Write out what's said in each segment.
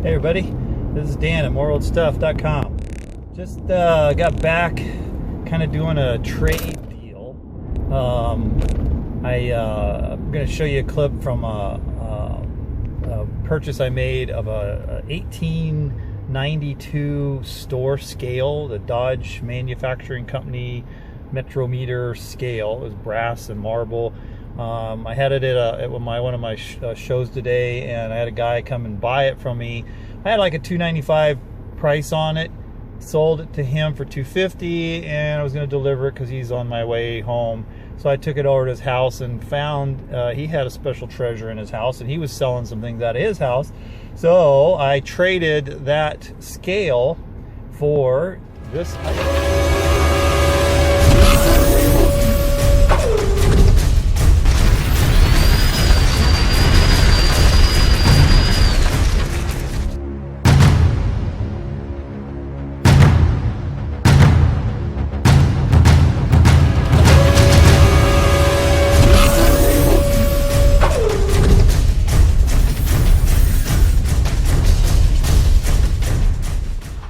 Hey everybody, this is Dan at moreoldstuff.com. Just got back kind of doing a trade deal. I'm going to show you a clip from a purchase I made of a 1892 store scale, the Dodge Manufacturing Company Micrometer scale. It was brass and marble. I had it at one of my shows today, and I had a guy come and buy it from me. I had like a $295 price on it. Sold it to him for $250, and I was going to deliver it because he's on my way home. So I took it over to his house and found he had a special treasure in his house, and he was selling some things out of his house. So I traded that scale for this item.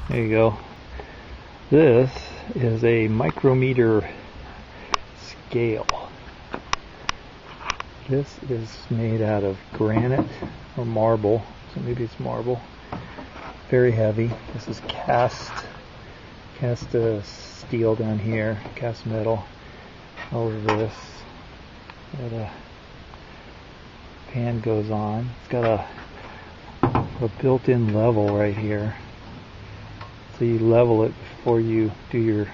There you go. This is a micrometer scale. This is made out of granite or marble, so maybe it's marble. Very heavy. This is cast steel down here, cast metal over this. The pan goes on. It's got a built-in level right here. So you level it before you do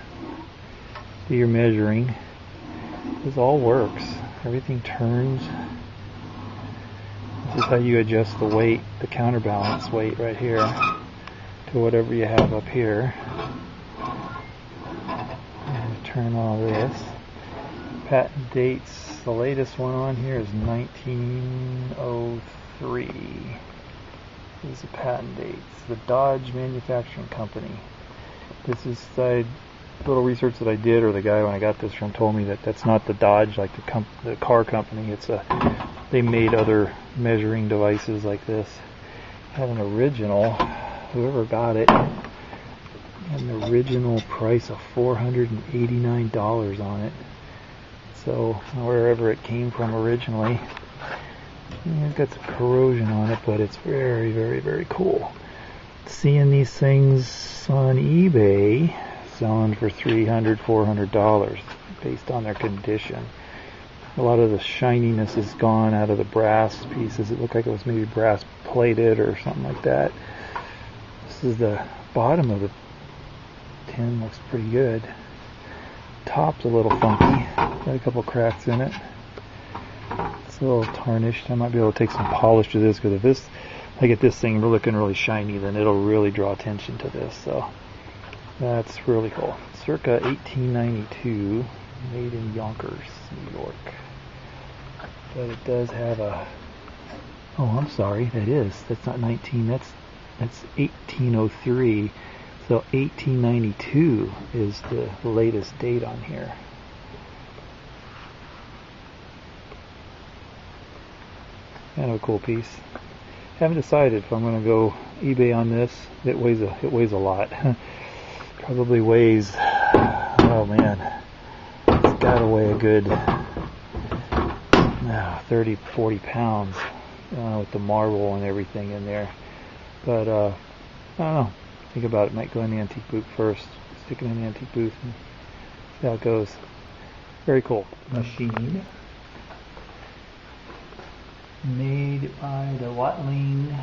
your measuring. This all works. Everything turns. This is how you adjust the weight, the counterbalance weight right here to whatever you have up here. And turn all this. Patent dates. The latest one on here is 1903. These are patent dates. The Dodge Manufacturing Company. This is a little research that I did, or the guy when I got this from told me that that's not the Dodge, like the car company. They made other measuring devices like this. Had an original. Whoever got it had an original price of $489 on it. So wherever it came from originally. It's got some corrosion on it, but it's very, very, very cool. Seeing these things on eBay selling for $300, $400 based on their condition. A lot of the shininess is gone out of the brass pieces. It looked like it was maybe brass plated or something like that. This is the bottom of the tin. Looks pretty good. Top's a little funky. Got a couple cracks in it. It's a little tarnished. I might be able to take some polish to this, because if I get this thing looking really shiny, then it'll really draw attention to this. So that's really cool. Circa 1892, made in Yonkers, New York. But it does have a. Oh, I'm sorry. That's not 19. That's 1803. So 1892 is the latest date on here. Kind of a cool piece. Haven't decided if I'm going to go eBay on this. It weighs a lot. Probably weighs. Oh man, it's got to weigh a good 30, 40 pounds with the marble and everything in there. But I don't know. Think about it. Might go in the antique booth first. Stick it in the antique booth and see how it goes. Very cool machine. Made by the Watling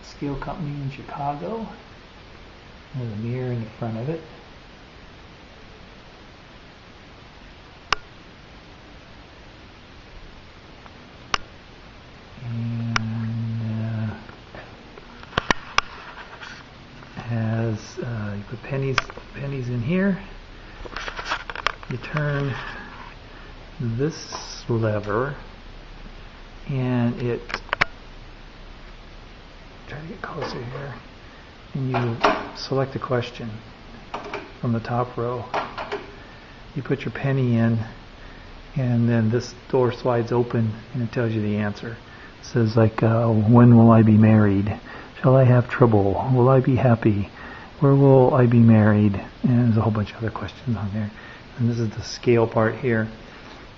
Scale Company in Chicago. There's a mirror in the front of it. And has you put pennies in here. You turn this lever, and it, try to get closer here, and you select a question from the top row. You put your penny in, and then this door slides open and it tells you the answer. It says like, when will I be married? Shall I have trouble? Will I be happy? Where will I be married? And there's a whole bunch of other questions on there. And this is the scale part here.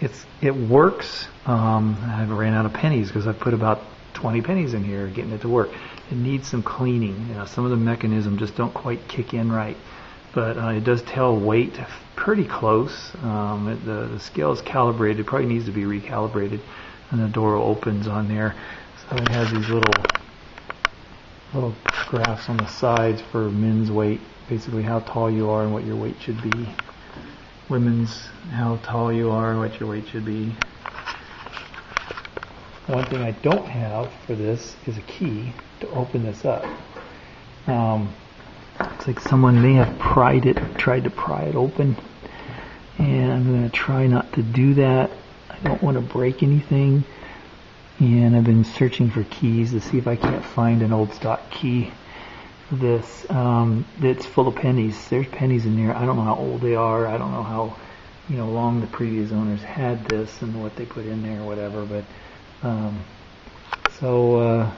It works. I've ran out of pennies because I put about 20 pennies in here getting it to work. It needs some cleaning. You know, some of the mechanisms just don't quite kick in right. But it does tell weight pretty close. The scale is calibrated. It probably needs to be recalibrated. And the door opens on there. So it has these little graphs on the sides for men's weight, basically how tall you are and what your weight should be. Women's, how tall you are and what your weight should be. One thing I don't have for this is a key to open this up. It's like someone may have tried to pry it open, and I'm going to try not to do that. I don't want to break anything. And I've been searching for keys to see if I can't find an old stock key for this. It's full of pennies. There's pennies in there. I don't know how old they are. I don't know how long the previous owners had this and what they put in there or whatever. But so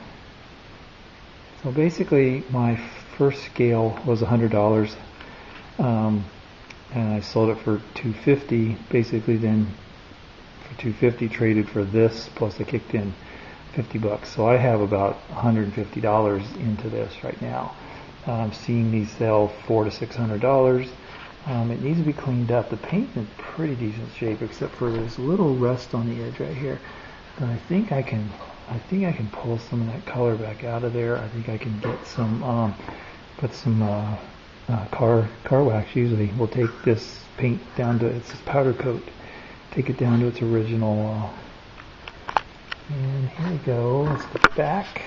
basically, my first scale was $100, and I sold it for $250. Basically, then. $250 traded for this, plus I kicked in $50. So I have about $150 into this right now. I'm seeing these sell $400 to $600. It needs to be cleaned up. The paint is in pretty decent shape, except for this little rust on the edge right here. But I think I can pull some of that color back out of there. I think I can get some put some car wax. Usually we'll take this paint down to its powder coat. Take it down to its original, and here we go. It's the back.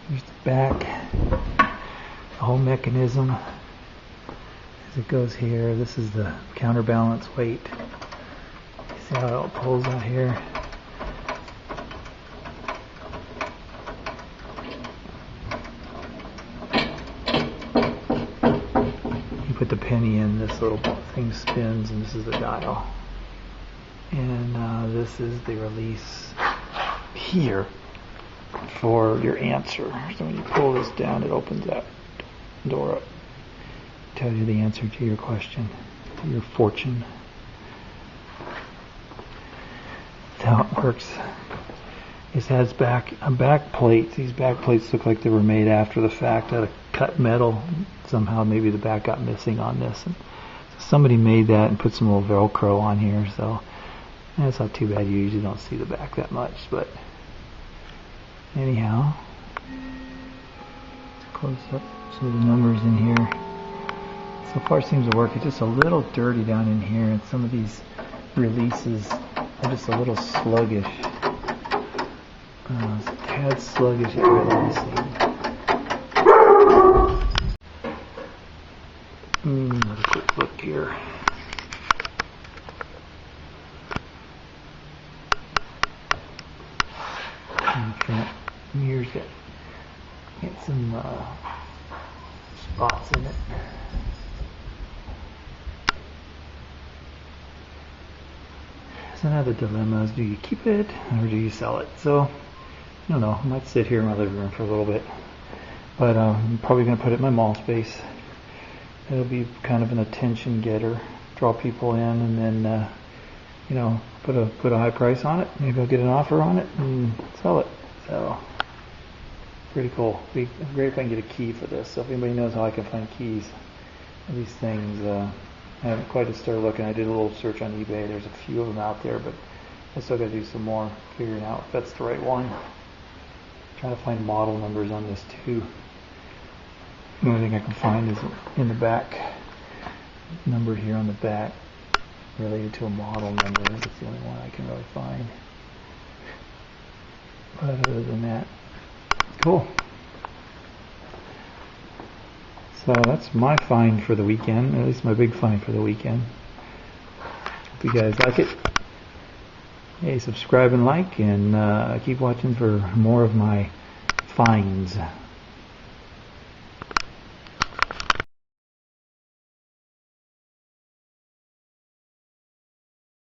Here's the back. The whole mechanism as it goes here. This is the counterbalance weight. See how it pulls out here? Put the penny in, this little thing spins, and this is the dial, and this is the release here for your answer. So when you pull this down, it opens that door up, tells you the answer to your question, to your fortune. That's how it works. It has back plates. These back plates look like they were made after the fact out of cut metal. Somehow maybe the back got missing on this. And so somebody made that and put some little Velcro on here. So that's not too bad. You usually don't see the back that much. But anyhow, let's close up some of the numbers in here. So far it seems to work. It's just a little dirty down in here. And some of these releases are just a little sluggish. It's a tad sluggish at releasing. Another quick look here. Mirrors get some spots in it. So now the dilemma is, do you keep it or do you sell it? So I don't know. I might sit here in my living room for a little bit, but I'm probably going to put it in my mall space. It'll be kind of an attention getter, draw people in, and then put a high price on it. Maybe I'll get an offer on it and sell it. So pretty cool. It'd be great if I can get a key for this. So if anybody knows how I can find keys for these things, I haven't quite started looking. I did a little search on eBay. There's a few of them out there, but I still got to do some more figuring out if that's the right one. Trying to find model numbers on this too. The only thing I can find is in the back, numbered here on the back, related to a model number. That's the only one I can really find. But other than that, cool. So that's my find for the weekend, at least my big find for the weekend. Hope you guys like it. Hey, subscribe and like, and keep watching for more of my finds.